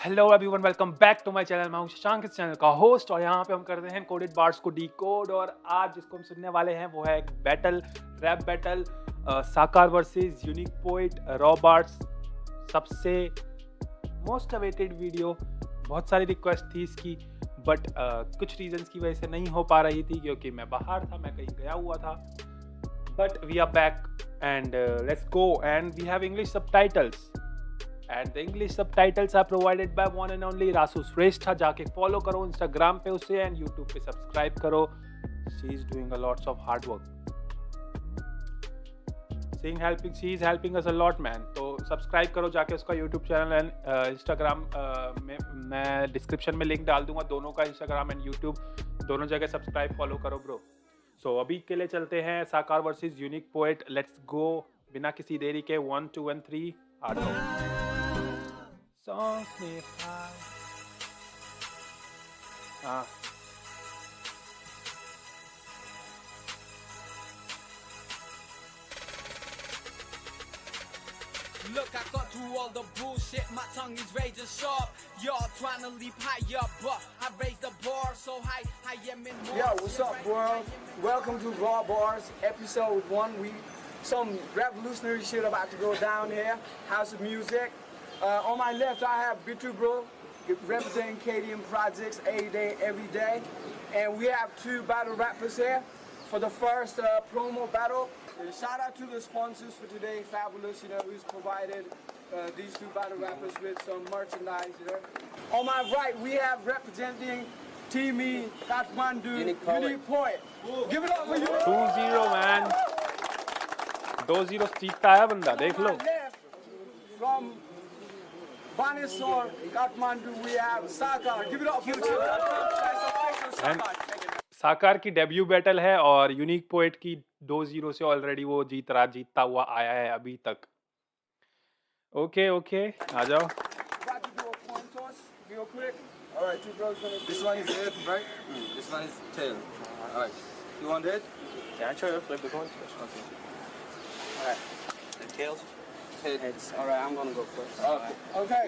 Hello everyone, welcome back to my channel. मैं हूं शशांक, इस चैनल का होस्ट, और यहाँ पे हम करते हैं कोडेड बार्ड्स को डीकोड। और आज जिसको हम सुनने वाले हैं वो है एक बैटल, रैप बैटल, साकार versus unique poet, raw birds. सबसे मोस्ट अवेटेड वीडियो, बहुत सारी रिक्वेस्ट थी इसकी, बट कुछ रीजंस की वजह से नहीं हो पा रही थी, क्योंकि मैं बाहर था, मैं कहीं गया हुआ था। But we are back and let's go, and we have English subtitles, and the English subtitles are provided by one and only Rasu Shrestha। जाके फॉलो करो इंस्टाग्राम पे उसे, एंड यूट्यूब पे सब्सक्राइब करो। She is doing a lots of hard work, she is helping us a lot man. तो subscribe करो जाके उसका यूट्यूब चैनल एंड इंस्टाग्राम में मैं डिस्क्रिप्शन में लिंक डाल दूंगा, दोनों का, इंस्टाग्राम एंड यूट्यूब, दोनों जगह सब्सक्राइब फॉलो करो ब्रो। सो अभी के लिए चलते हैं साकार versus unique poet. Let's go, बिना किसी देरी के 1 2 1 3 आ जाओ। Songs में हाँ, Look, I got through all the bullshit, my tongue is razor sharp. Y'all trying to leap high up, but I raised the bar so high, I am in more. Yo, what's up, world? Welcome to Raw Bars, episode 1. Some revolutionary shit about to go down here. House of Music. On my left, I have Bitu Bro, representing KDM Projects every day. And we have two battle rappers here for the first promo battle. Shout out to the sponsors for today, Fabulous, who's provided these two battle rappers with some merchandise, On my right, we have representing Team E, Kathmandu, Unique Poet. Give it up for you. 2-0 man, 2-0 जीतता है बंदा, देख लो। On my left, from Banesor, Kathmandu, we have Sakar. Give it up for And साकार की debut battle है, और unique poet की 2-0 से ऑलरेडी वो जीतता हुआ आया है अभी तक। ओके आ जाओ। About to do a coin toss, real quick. All right, two bros gonna. This one is head, right? This one is tail. All right. You want head? Yeah, sure, flip the coin. Okay. All right. The tails. Heads. All right, I'm gonna go first. Okay. Okay.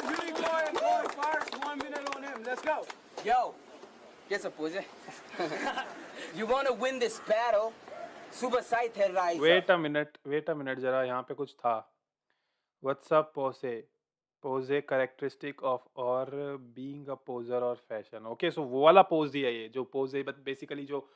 Unique Poet going first. 1 minute on him. Let's go. Yo, guess up, was You want to win this battle? Super side head rise. Wait a minute जरा, यहाँ पे कुछ था। What's up poser characteristic of और being a poser और fashion. Okay, सो वो वाला pose ही है ये, जो पोज है बेसिकली, जो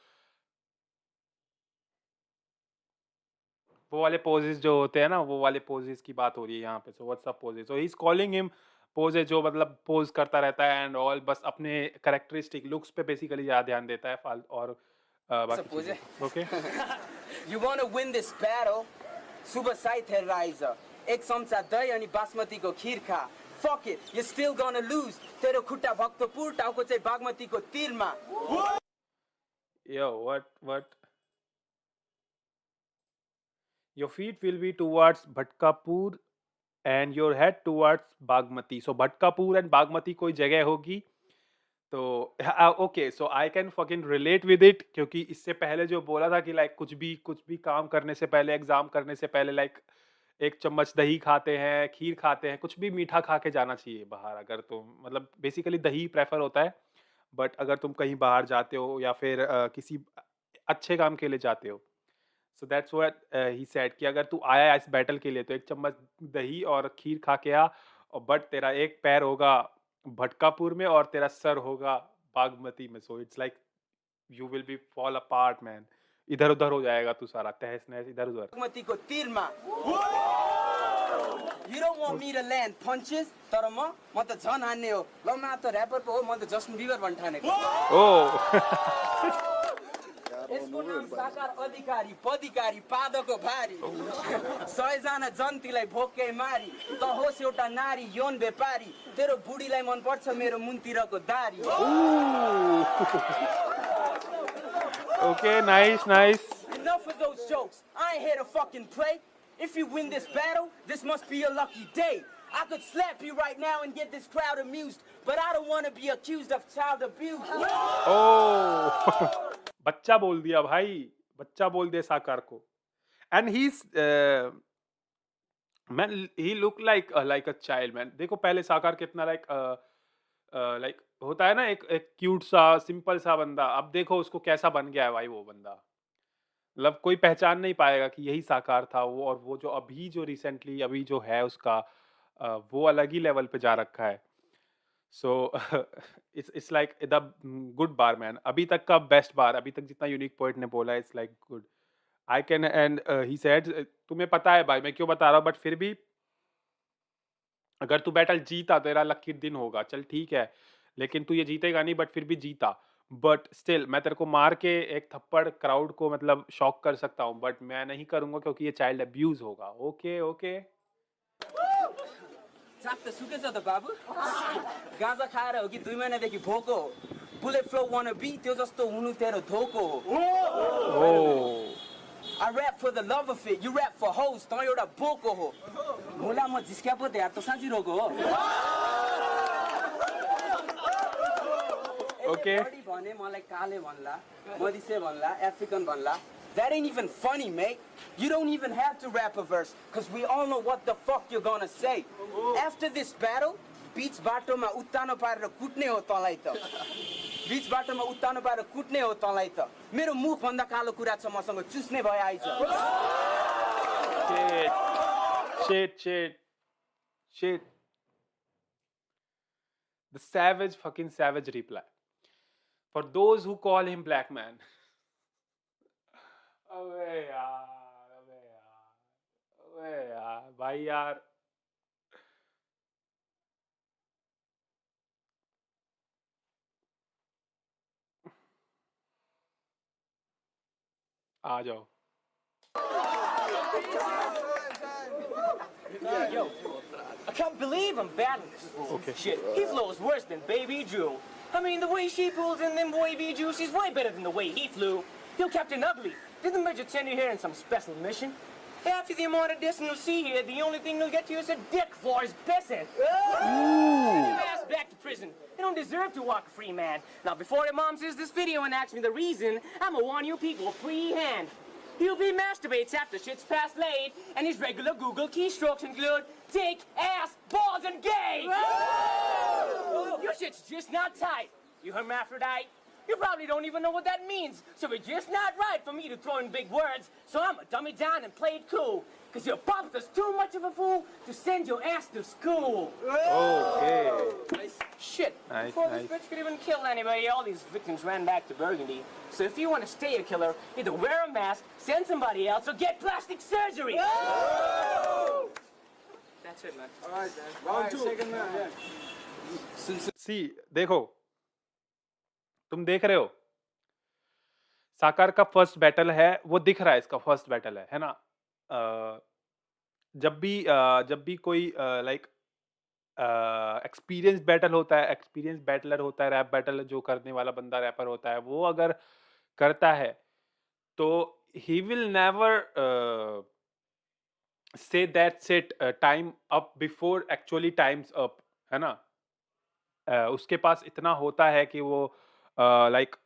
वो वाले पोजेस जो होते हैं ना, वो वाले पोजेस की बात हो रही है यहाँ पे। So what's up poses, so he is calling him pose, जो मतलब पोज करता रहता है एंड ऑल, बस अपने कैरेक्टरिस्टिक लुक्स पे बेसिकली ज़्यादा ध्यान देता है और बाकी चीज़ें। Okay You want to win this battle? Super side head riser. एक चम्चा दही अनि बासमतीको खीर खा. Fuck it, you're still gonna lose. तेरो खुट्टा भक्तपुर, टाउको चाहिँ बागमतीको तिरमा. Yo, what? Your feet will be towards Bhatkapur and your head towards Bagmati. So Bhatkapur and Bagmati कोई जगह होगी। तो okay, so I can fucking relate with it, क्योंकि इससे पहले जो बोला था कि लाइक कुछ भी काम करने से पहले, एग्जाम करने से पहले, लाइक 1 चम्मच दही खाते हैं, खीर खाते हैं, कुछ भी मीठा खा के जाना चाहिए बाहर। अगर तुम मतलब बेसिकली दही प्रेफर होता है, बट अगर तुम कहीं बाहर जाते हो या फिर किसी अच्छे काम के लिए जाते हो, so that's what he said कि अगर तू आया इस बैटल के लिए तो 1 चम्मच दही और खीर खा के आ, और बट तेरा एक पैर होगा भटकापुर में और तेरा सर होगा बागमती में। सो it's like you will be fall apart man, इधर उधर हो जाएगा तू सारा, तहस नहस इधर उधर। बागमतीको तिरमा. You don't want me to land punches, तर म त झन हान्ने हो. ल म त र्यापर पो हो, म त जस्टिन बिबर भन्न ठानेको. ओ यसको नाम साकार अधिकारी, पदिकारी, पादको भारी. 100 जना जन्तीलाई भोकै मारी. त होस् एउटा नारी, यौन व्यापारी. तेरो बुढीलाई मन पर्छ मेरो मुनतिरको दारी. Okay, nice. Enough of those jokes. I ain't here to fucking play. If you win this battle, this must be a lucky day. I could slap you right now and get this crowd amused, but I don't want to be accused of child abuse. ओ बच्चा बोल दिया भाई, बच्चा बोल दे साकार को। And he man he look like a child man. देखो पहले साकार कितना लाइक होता है ना, एक एक क्यूट सा सिंपल सा बंदा, अब देखो उसको कैसा बन गया है भाई वो बंदा। मतलब कोई पहचान नहीं पाएगा कि यही साकार था वो, और वो जो अभी जो रिसेंटली अभी जो है उसका वो अलग ही लेवल पे जा रखा है। सो it's like the good bar man, अभी तक का बेस्ट बार, अभी तक जितना यूनिक पोएट ने बोला है, it's like good. I can and he said, तुम्हें पता है भाई मैं क्यों बता रहा हूँ, बट फिर भी अगर तू बैटल जीता तेरा लकी दिन होगा, चल ठीक है, लेकिन तू ये जीतेगा नहीं, बट फिर भी जीता। बट स्टिल मैं तेरे को मार के एक थप्पड़ क्राउड को मतलब शॉक कर सकता हूँ, बट मैं नहीं करूंगा क्योंकि ये चाइल्ड अब्यूज होगा। Okay okay. चाप त सुकेछ त बाबु गाँजा खाएर हो कि 2 महिनादेखि भोको हो बुलेट फ्लो वान बी त्यो जस्तो हुनु तेरो धोको हो ओ I rap for the love of it, you rap for hoes, त एउटा बोको हो मुला म झिस्क्या पो ध्यार त साँच्ची रोको हो ओके। बडी भने मलाई काले भन्ला मदिसे भन्ला African भन्ला That ain't even funny, mate. You don't even have to rap a verse, cause we all know what the fuck you're gonna say. After this battle, beach बाटोमा उत्तानो पारेर कुट्ने हो तँलाई त बीच बाटोमा उत्तानो पारेर कुट्ने हो तँलाई त मेरो मुख भन्दा कालो कुरा छ मसँग चुस्ने भए eyes Shit. The savage, fucking savage reply. For those who call him black man. अबे यार भाई यार। आ जाओ। Yo, I can't believe I'm battling this fool. Okay. Shit, he flows worse than Baby Drew. I mean, the way she pulls in them wavy juice is way better than the way he flew. Yo, Captain Ugly, did the Major send you here on some special mission? After the amount of distance you'll see here, the only thing you'll get to is a dick for his pissing. Send your ass back to prison. You don't deserve to walk a free man. Now, before your mom sees this video and asks me the reason, I'ma warn you people freehand. UB masturbates after shit's past laid, and his regular Google keystrokes include dick, ass, balls, and gay. Your shit's just not tight. You hermaphrodite? You probably don't even know what that means, so it's just not right for me to throw in big words, so I'ma dumb it down and play it cool. Cause your pops too much of a fool to send your ass to school. Okay. Shit. Nice, Before nice. this bitch could even kill anybody, all these victims ran back to Burgundy. So if you want to stay a killer, either wear a mask, send somebody else, or get plastic surgery. That's it, man. All right, then. Round two. Second round, yeah. सी देखो, तुम देख रहे हो साकार का first battle है, वो दिख रहा है इसका फर्स्ट बैटल है ना। जब भी कोई लाइक एक्सपीरियंस बैटल होता है, एक्सपीरियंस बैटलर होता है, रैप बैटल जो करने वाला बंदा रैपर होता है, वो अगर करता है तो he will never say that's it, time up before actually times up, है ना। उसके पास इतना होता है कि वो लाइक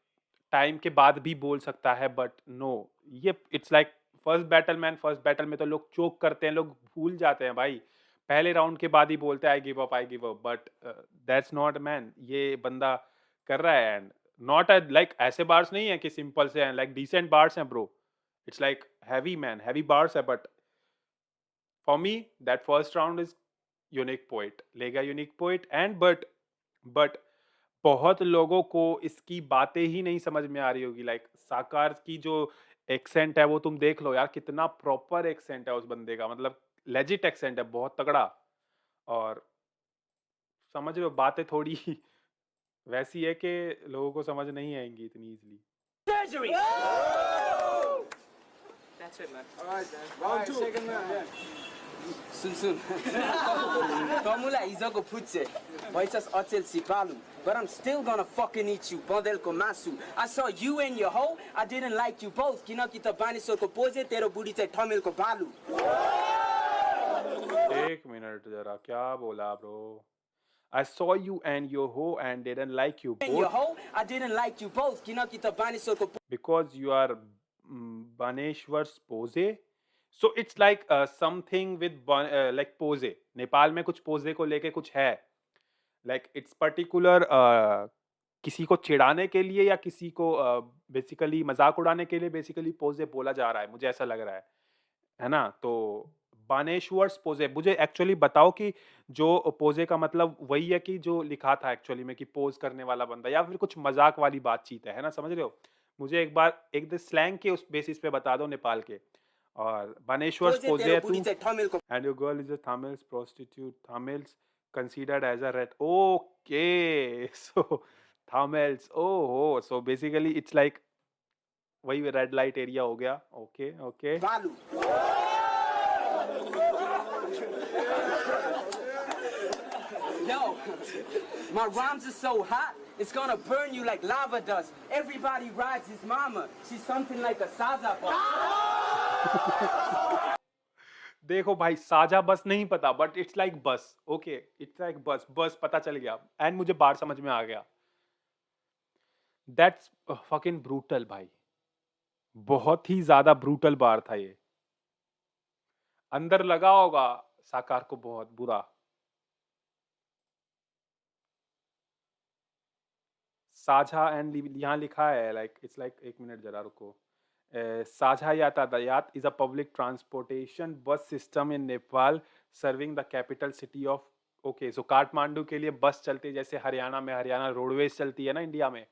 टाइम के बाद भी बोल सकता है, बट नो, ये it's like first battle man. First battle में तो लोग चोक करते हैं, लोग भूल जाते हैं भाई, पहले राउंड के बाद ही बोलते हैं I give up, but that's not man, ये बंदा कर रहा है। एंड नॉट लाइक ऐसे बार्स नहीं है कि सिंपल से हैं, लाइक डिसेंट बार्स हैं bro, it's like heavy man, heavy bars है। But for me that first round is Unique Poet, लेगा यूनिक पोइट। एंड बट बहुत लोगों को इसकी बातें ही नहीं समझ में आ रही होगी, लाइक साकार की जो एक्सेंट है वो तुम देख लो यार, कितना प्रॉपर एक्सेंट है उस बंदे का, मतलब लेजिट एक्सेंट है, बहुत तगड़ा। और समझ रहे हो, बातें थोड़ी वैसी है कि लोगों को समझ नहीं आएंगी इतनी easily. Surgery. That's it, man. All right, then. Round two. Second round, yeah. सुन तमुलाई हिजोको फुच्चे भइसस् अचेल सिपालु but I'm still gonna fucking eat you बँदेलको मासु I saw you and your hoe I didn't like you both किनकि त बानेश्वरको पोजे तेरो बुढी चाहिँ ठमेलको भालु एक मिनट जरा, क्या बोला bro? I saw you and your hoe and didn't like you and your both hoe I didn't like you both किनकि त बानेश्वरको because you are Baneshwar's pose. So it's like something with like pose. Nepal में कुछ पोजे को लेके कुछ है, like it's particular किसी को चिढ़ाने के लिए या किसी को बेसिकली मजाक उड़ाने के लिए बेसिकली पोजे बोला जा रहा है, मुझे ऐसा लग रहा है ना? तो बानेश्वर्स पोजे, मुझे एक्चुअली बताओ कि जो पोजे का मतलब वही है कि जो लिखा था एक्चुअली में कि पोज करने वाला बंदा, या फिर कुछ मजाक वाली बातचीत है ना? समझ रहे हो? मुझे एक बार एक स्लैंग के उस बेसिस पे बता दो नेपाल के। और बानेश्वर्स पोजे पोजे तेरो है बुढी तू, चाहिँ ठमेलको and your girl is a Tamils prostitute. Tamils considered as a red. Okay, so Tamils. Oh, so basically it's like वही रेड लाइट एरिया हो गया। Okay okay. भालु। Yo, my rhymes are so hot, it's gonna burn you like lava does. Everybody rides his mama. She's something like a Saza boss. देखो भाई, साझा बस नहीं पता, बट इट्स लाइक बस। ओके, इट्स लाइक बस, बस पता चल गया, एंड मुझे बार समझ में आ गया। दैट्स फकिंग ब्रूटल भाई, बहुत ही ज्यादा ब्रूटल बार था ये। अंदर लगा होगा साकार को बहुत बुरा। साझा एंड यहाँ लिखा है लाइक इट्स लाइक, एक मिनट जरा रुको। Sajha Yatayat is a public transportation bus system in Nepal serving the capital city of. Okay, so Kathmandu के लिए बस चलती है, जैसे हरियाणा में हरियाणा रोडवेज चलती है ना इंडिया में,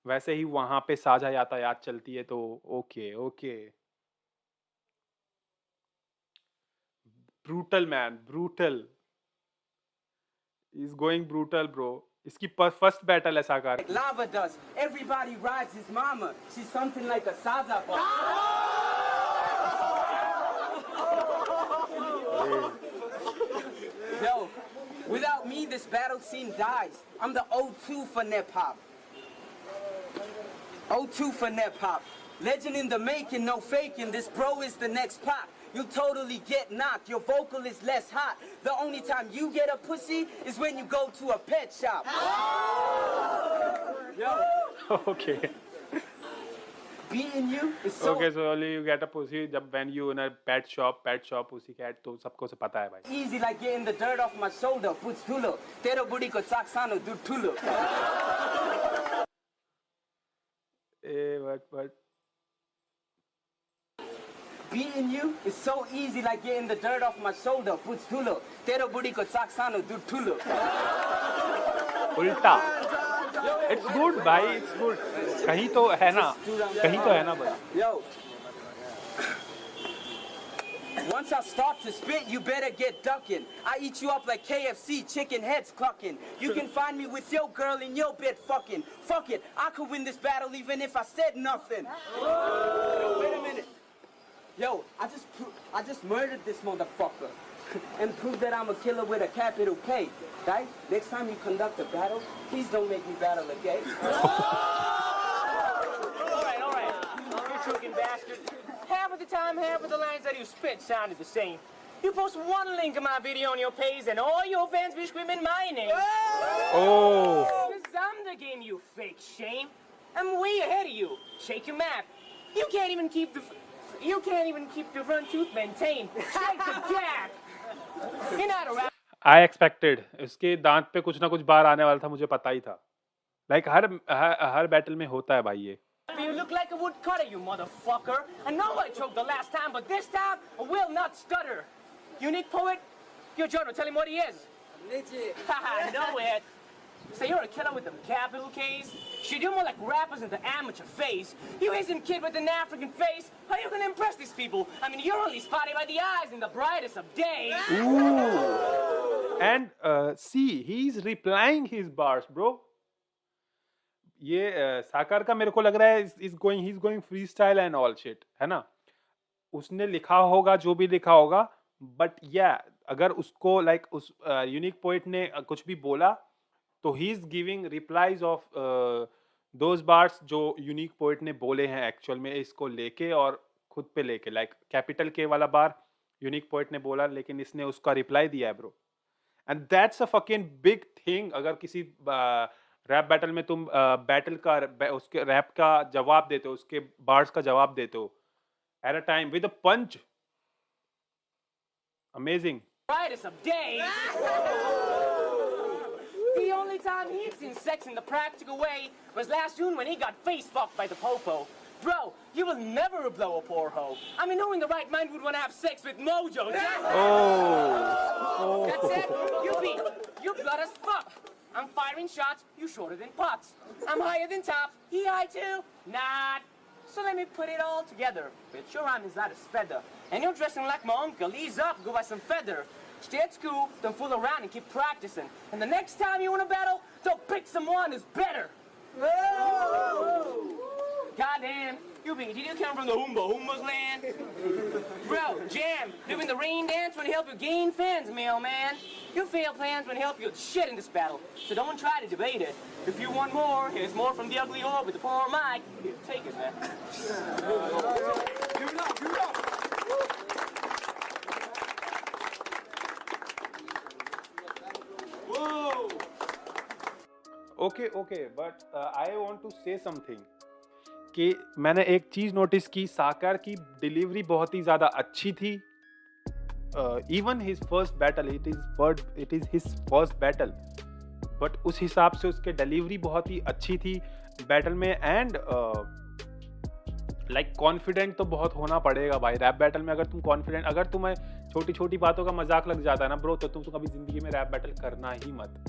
वैसे ही वहां पे साझा यातायात चलती है। तो okay okay, brutal man, brutal is going brutal bro. इसकी फर्स्ट बैटल है साकार Like lava does. Everybody rides his mama. She's something like a Saza boss. Yo, without me, this battle scene dies. I'm the O2 for Nep Hop. O2 for Nep Hop. Legend in the making, no faking. This bro is the next pop. You'll totally get knocked. Your vocal is less hot. The only time you get a pussy is when you go to a pet shop. Yo, okay beating you is so okay, so only you get a pussy जब when you in a pet shop pussy cat, तो सबको से पता है भाई। easy like getting the dirt off my shoulder. Puts tulo. Tero budi ko saksano du tulo. A but Beating you is so easy like getting the dirt off my shoulder. Puts tulo. Tero budi ko saksano du tulo. उल्टा, it's good भाई, it's good. कहीं तो है ना, कहीं तो है ना भाई। Yo. Once I start to spit, you better get ducking. I eat you up like KFC, chicken heads clucking. You can find me with your girl in your bed fucking. Fuck it, I could win this battle even if I said nothing. Yo, wait a minute. Yo, I just murdered this motherfucker. And prove that I'm a killer with a capital K. Right? Next time you conduct a battle, please don't make me battle again. All right. You choking bastard. Half of the time, half of the lines that you spit sounded the same. You post one link of my video on your page and all your fans be screaming my name. Oh, Cause I'm the game, you fake shame. I'm way ahead of you. Shake your map. You can't even keep the front tooth maintained. Shake the gap. You're not a rapper. I expected इसके दांत पे कुछ ना कुछ बार आने वाला था, मुझे पता ही था। लाइक हर बैटल में होता है भाई ये। You look like a woodcutter, you motherfucker. I know I choked the last time, but this time I will not stutter. Unique poet? Yo, Jordan, tell him what he is. Haha, know it. Say you're a killer with them capital K's? Shit, you're more like rappers in the amateur phase. You Asian kid with an African face. How you gonna impress these people? I mean, you're only spotted by the eyes in the brightest of days. And see he is replying his bars bro. ये साकार का मेरे को लग रहा है he is going freestyle and all shit, है ना? उसने लिखा होगा जो भी लिखा होगा, बट या अगर उसको लाइक उस यूनिक पोइट ने कुछ भी बोला तो he is giving replies of those bars जो यूनिक पोइट ने बोले हैं एक्चुअल में, इसको लेके और खुद पे लेके। लाइक कैपिटल के वाला बार यूनिक पोइट ने बोला, लेकिन इसने उसका रिप्लाई दिया है bro. And that's a fucking big thing. अगर किसी रैप बैटल में तुम बैटल का उसके रैप का जवाब देते हो, उसके बार्स का जवाब देते हो at a time with a punch, Amazing. brightest of days. The only time he'd seen sex in the practical way was last June when he got face fucked by the popo. Bro, you will never blow a poor hoe. I mean, who in the right mind would want to have sex with Mojo? Oh. That's it. You blood as fuck. I'm firing shots. You shorter than pots. I'm higher than tops. He high too? Not. So let me put it all together. Bitch, your arm is light as feather. And you're dressing like my uncle. Ease up, go buy some feather. Stay at school, don't fool around and keep practicing. And the next time you want to battle, don't pick someone who's better. Goddamn, did you come from the Humbas land? Bro, Jam, doing the rain dance would help you gain fans, mailman. Your failed plans would help you shit in this battle. So don't try to debate it. If you want more, here's more from the ugly whore with the poor mic. Here, take it, man. Give it up, give it up. Okay but I want to say something कि मैंने एक चीज notice की, साकार की delivery बहुत ही ज्यादा अच्छी थी. Even his first battle, it is his first battle, but उस हिसाब से उसके डिलीवरी बहुत ही अच्छी थी बैटल में. एंड लाइक कॉन्फिडेंट तो बहुत होना पड़ेगा भाई रैप बैटल में. अगर तुम कॉन्फिडेंट, अगर तुम्हें छोटी छोटी बातों का मजाक लग जाता है ना ब्रो, तो तुम कभी जिंदगी में रैप बैटल करना ही मत.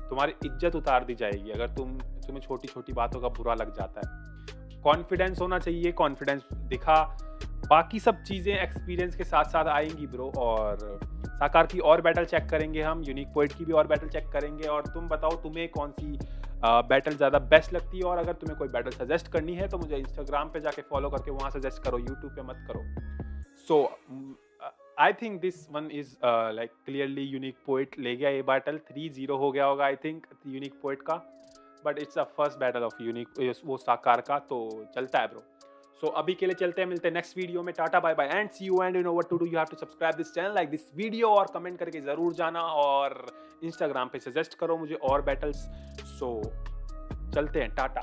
तुम्हारी इज्जत उतार दी जाएगी अगर तुम्हें छोटी छोटी बातों का बुरा लग जाता है. कॉन्फिडेंस होना चाहिए, कॉन्फिडेंस दिखा. बाकी सब चीज़ें एक्सपीरियंस के साथ साथ आएंगी ब्रो. और साकार की और बैटल चेक करेंगे हम, यूनिक पोइट की भी और बैटल चेक करेंगे. और तुम बताओ तुम्हें कौन सी बैटल ज़्यादा बेस्ट लगती है. और अगर तुम्हें कोई बैटल सजेस्ट करनी है तो मुझे इंस्टाग्राम पे जाके फॉलो करके वहाँ सजेस्ट करो, यूट्यूब पे मत करो. So I think this one is like clearly Unique Poet ले गया ये बैटल. 3-0 हो गया होगा आई थिंक यूनिक पोइट का. But it's a first battle of Unique वो साकार का, तो चलता है ब्रो. सो अभी के लिए चलते हैं, मिलते हैं नेक्स्ट वीडियो में. Tata bye bye and see you. And you know what to do, you have to subscribe this channel, like this video और कमेंट करके ज़रूर जाना. और इंस्टाग्राम पे सजेस्ट करो मुझे और बैटल्स. सो चलते हैं, टाटा.